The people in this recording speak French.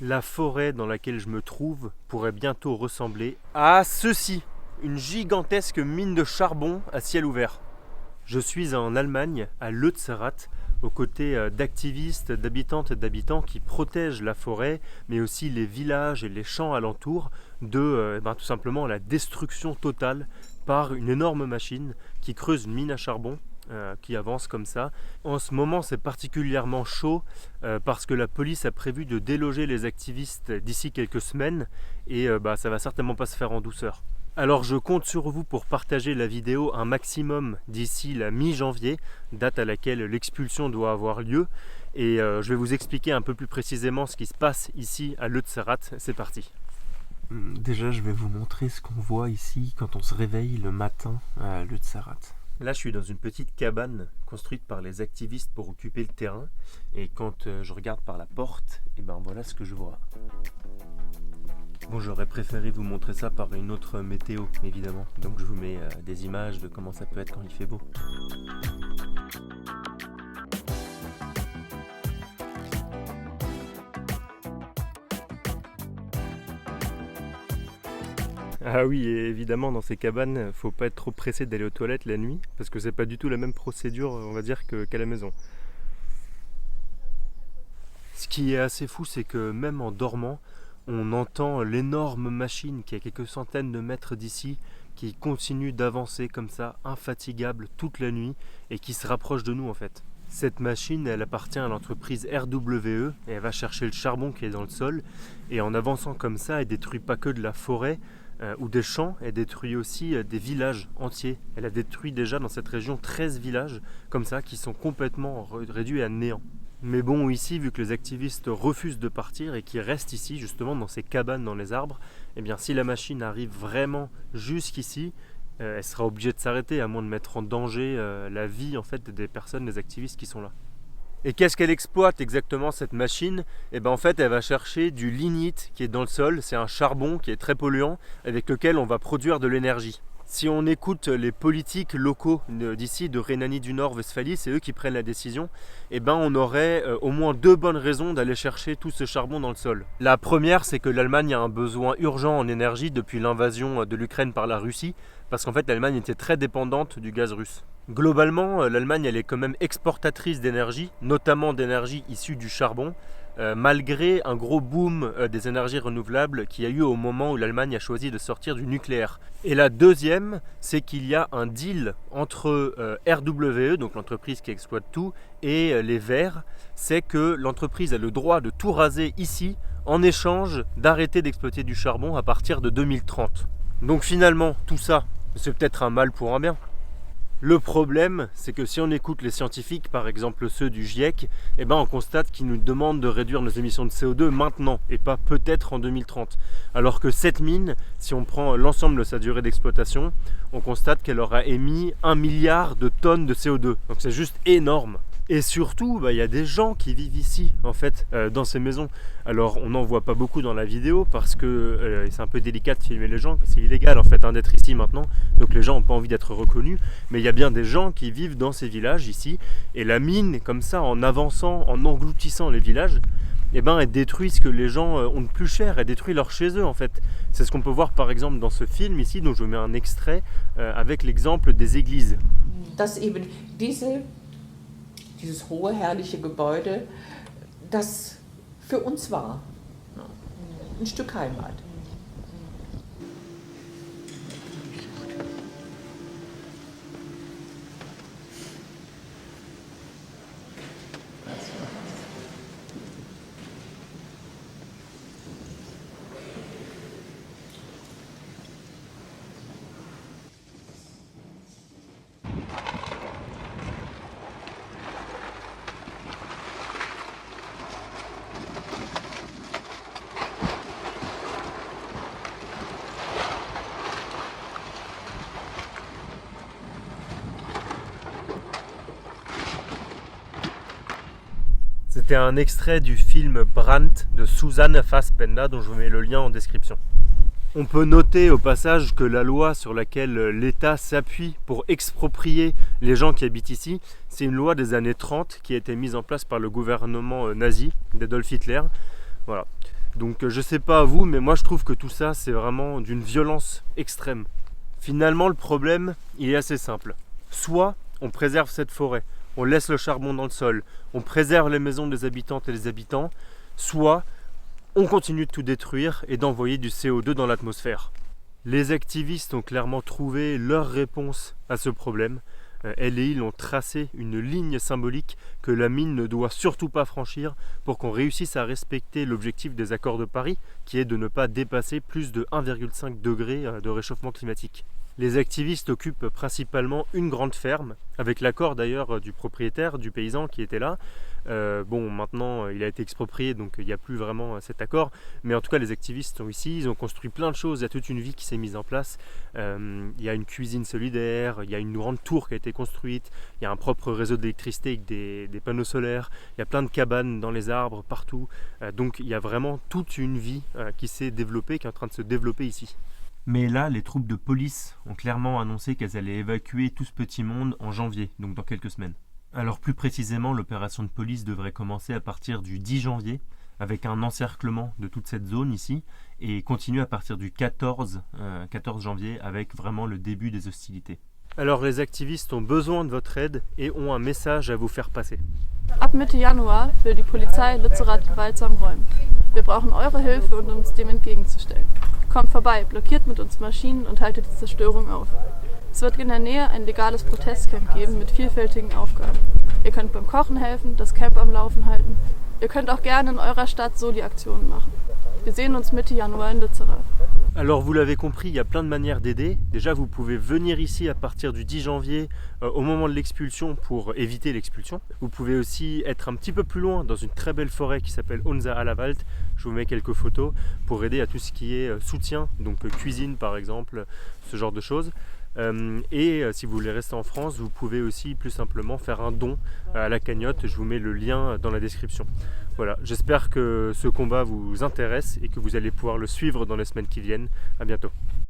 La forêt dans laquelle je me trouve pourrait bientôt ressembler à ceci, une gigantesque mine de charbon à ciel ouvert. Je suis en Allemagne, à Lützerath, aux côtés d'activistes, d'habitantes et d'habitants qui protègent la forêt, mais aussi les villages et les champs alentours de tout simplement la destruction totale par une énorme machine qui creuse une mine à charbon qui avance comme ça. En ce moment, c'est particulièrement chaud parce que la police a prévu de déloger les activistes d'ici quelques semaines et ça va certainement pas se faire en douceur. Alors je compte sur vous pour partager la vidéo un maximum d'ici la mi-janvier, date à laquelle l'expulsion doit avoir lieu, et je vais vous expliquer un peu plus précisément ce qui se passe ici à Lützerath. C'est parti. Déjà, je vais vous montrer ce qu'on voit ici quand on se réveille le matin à Lützerath. Là, je suis dans une petite cabane construite par les activistes pour occuper le terrain, et quand je regarde par la porte, voilà ce que je vois. Bon, j'aurais préféré vous montrer ça par une autre météo, évidemment. Donc je vous mets des images de comment ça peut être quand il fait beau. Ah oui, et évidemment, dans ces cabanes, faut pas être trop pressé d'aller aux toilettes la nuit, parce que c'est pas du tout la même procédure, on va dire, qu'à la maison. Ce qui est assez fou, c'est que même en dormant, on entend l'énorme machine qui est à quelques centaines de mètres d'ici, qui continue d'avancer comme ça, infatigable toute la nuit, et qui se rapproche de nous en fait. Cette machine, elle appartient à l'entreprise RWE, et elle va chercher le charbon qui est dans le sol, et en avançant comme ça, elle détruit pas que de la forêt ou des champs, elle détruit aussi des villages entiers. Elle a détruit déjà dans cette région 13 villages, comme ça, qui sont complètement réduits à néant. Mais bon, ici, vu que les activistes refusent de partir et qu'ils restent ici, justement, dans ces cabanes dans les arbres, eh bien, si la machine arrive vraiment jusqu'ici, elle sera obligée de s'arrêter, à moins de mettre en danger la vie, en fait, des personnes, des activistes qui sont là. Et qu'est-ce qu'elle exploite exactement, cette machine ? En fait, elle va chercher du lignite qui est dans le sol. C'est un charbon qui est très polluant, avec lequel on va produire de l'énergie. Si on écoute les politiques locaux d'ici, de Rhénanie du Nord-Westphalie, c'est eux qui prennent la décision, on aurait au moins deux bonnes raisons d'aller chercher tout ce charbon dans le sol. La première, c'est que l'Allemagne a un besoin urgent en énergie depuis l'invasion de l'Ukraine par la Russie, parce qu'en fait l'Allemagne était très dépendante du gaz russe. Globalement, l'Allemagne elle est quand même exportatrice d'énergie, notamment d'énergie issue du charbon, malgré un gros boom des énergies renouvelables qu'il y a eu au moment où l'Allemagne a choisi de sortir du nucléaire. Et la deuxième, c'est qu'il y a un deal entre RWE, donc l'entreprise qui exploite tout, et les Verts, c'est que l'entreprise a le droit de tout raser ici en échange d'arrêter d'exploiter du charbon à partir de 2030. Donc finalement, tout ça, c'est peut-être un mal pour un bien. Le problème, c'est que si on écoute les scientifiques, par exemple ceux du GIEC, on constate qu'ils nous demandent de réduire nos émissions de CO2 maintenant et pas peut-être en 2030. Alors que cette mine, si on prend l'ensemble de sa durée d'exploitation, on constate qu'elle aura émis 1 milliard de tonnes de CO2. Donc c'est juste énorme. Et surtout, il y a des gens qui vivent ici, en fait, dans ces maisons. Alors, on n'en voit pas beaucoup dans la vidéo parce que c'est un peu délicat de filmer les gens. C'est illégal, en fait, d'être ici maintenant. Donc, les gens n'ont pas envie d'être reconnus. Mais il y a bien des gens qui vivent dans ces villages ici. Et la mine, comme ça, en avançant, en engloutissant les villages, elle détruit ce que les gens ont de plus cher. Elle détruit leur chez eux, en fait. C'est ce qu'on peut voir, par exemple, dans ce film ici, dont je mets un extrait avec l'exemple des églises. Dieses hohe, herrliche Gebäude, das für uns war. Ein Stück Heimat. C'était un extrait du film Brandt de Susanne Fassbender dont je vous mets le lien en description. On peut noter au passage que la loi sur laquelle l'État s'appuie pour exproprier les gens qui habitent ici, c'est une loi des années 30 qui a été mise en place par le gouvernement nazi d'Adolf Hitler. Voilà. Donc je sais pas à vous, mais moi je trouve que tout ça c'est vraiment d'une violence extrême. Finalement le problème il est assez simple. Soit on préserve cette forêt, on laisse le charbon dans le sol, on préserve les maisons des habitantes et des habitants, soit on continue de tout détruire et d'envoyer du CO2 dans l'atmosphère. Les activistes ont clairement trouvé leur réponse à ce problème. LEI ont tracé une ligne symbolique que la mine ne doit surtout pas franchir pour qu'on réussisse à respecter l'objectif des accords de Paris, qui est de ne pas dépasser plus de 1,5 degré de réchauffement climatique. Les activistes occupent principalement une grande ferme, avec l'accord d'ailleurs du propriétaire, du paysan qui était là. Bon, maintenant il a été exproprié, donc il n'y a plus vraiment cet accord. Mais en tout cas, les activistes sont ici, ils ont construit plein de choses, il y a toute une vie qui s'est mise en place. Il y a une cuisine solidaire, il y a une grande tour qui a été construite, il y a un propre réseau d'électricité avec des panneaux solaires, il y a plein de cabanes dans les arbres, partout. Donc il y a vraiment toute une vie qui s'est développée, qui est en train de se développer ici. Mais là, les troupes de police ont clairement annoncé qu'elles allaient évacuer tout ce petit monde en janvier, donc dans quelques semaines. Alors plus précisément, l'opération de police devrait commencer à partir du 10 janvier, avec un encerclement de toute cette zone ici, et continuer à partir du 14 janvier, avec vraiment le début des hostilités. Alors les activistes ont besoin de votre aide et ont un message à vous faire passer. Ab Mitte Januar will die Polizei Lützerath gewaltsam räumen. Wir brauchen eure Hilfe, um uns dem entgegenzustellen. Kommt vorbei, blockiert mit uns Maschinen und haltet die Zerstörung auf. Es wird in der Nähe ein legales Protestcamp geben mit vielfältigen Aufgaben. Ihr könnt beim Kochen helfen, das Camp am Laufen halten. Ihr könnt auch gerne in eurer Stadt Soli-Aktionen machen. Wir sehen uns Mitte Januar in Lützerath. Alors vous l'avez compris, il y a plein de manières d'aider. Déjà vous pouvez venir ici à partir du 10 janvier au moment de l'expulsion pour éviter l'expulsion. Vous pouvez aussi être un petit peu plus loin dans une très belle forêt qui s'appelle Unser aller Wald. Je vous mets quelques photos pour aider à tout ce qui est soutien, donc cuisine par exemple, ce genre de choses. Et si vous voulez rester en France, vous pouvez aussi plus simplement faire un don à la cagnotte. Je vous mets le lien dans la description. Voilà, j'espère que ce combat vous intéresse et que vous allez pouvoir le suivre dans les semaines qui viennent. À bientôt.